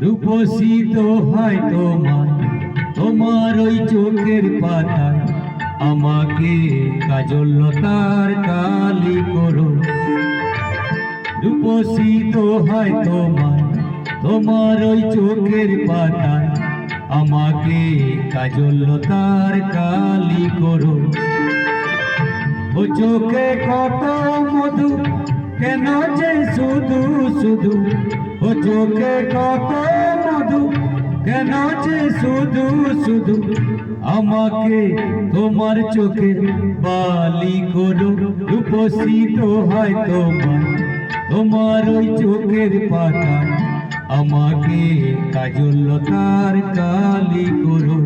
রূপসী তো হয় তোমার ওই চোখের পাতায় আমাকে কাজল লতার কালি করো। রূপসী তো হয় তোমার ওই চোখের পাতায় আমাকে কাজল লতার কালি করো। ও চোখে কত মধু কেন যে শুধু শুধু, ও চোখে কত মধু কেন যে শুধু শুধু, আমাকে তোমার চোখের বালি করো। রূপসী তো হয় তোমার ওই চোখের পাতা আমাকে কাজল লতার কালি করো।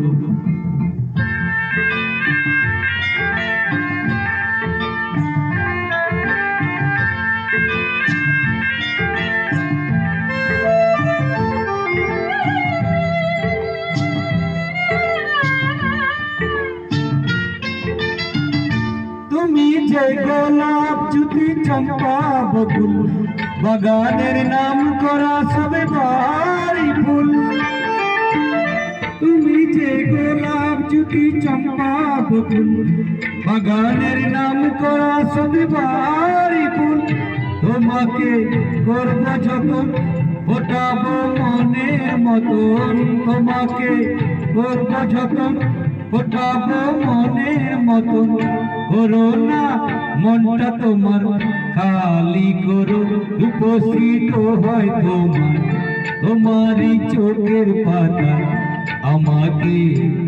তুমি যে গোলাপ জ্যোতি চম্পা বকুল বাগানের নাম করা সবে বাড়ি ফুল। তুমি যে গোলাপ জ্যোতি চম্পা বকুল বাগানের নাম করা সবে বাড়ি ফুল, তোমাকে করব যখন ফোটাবো মনের মতন, তোমাকে করব যখন ফোটাবো মনের মতন। করো না মনটা তোমার খালি করো। রূপসী তো হয় তোমারই চোখের পাতা আমাকে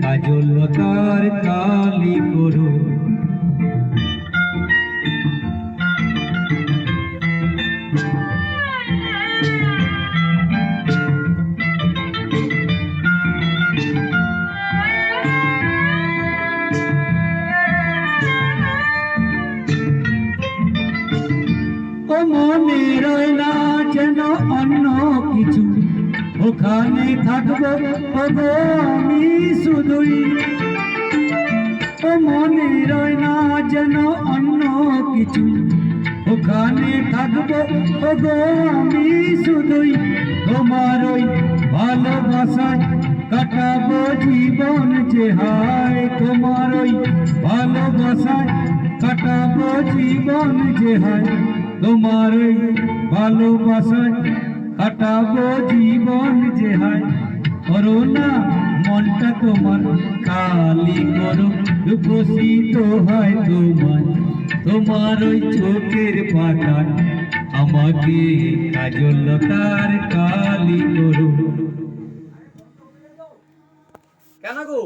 কাজল লতার কালি করো। মনে রয় না যেন অন্য কিছু, ওখানে থাকবো আমি শুধুই। ও মনে রয় না যেন অন্য কিছু, ওখানে থাকবো আমি শুধুই। তোমার ওই ভালোবাসায় কাটাবো জীবন যে হায়, তোমার ওই ভালোবাসায় কাটাবো জীবন যে হায়, তোমার ওই ভালোবাসায় কাটাবো জীবন যে হায়। করো না মনটা তোমার কালি করো। রূপসী তো হয় তোমার ওই চোখের পাতায় আমাকে কাজল লতার কালি করো। কেন গো?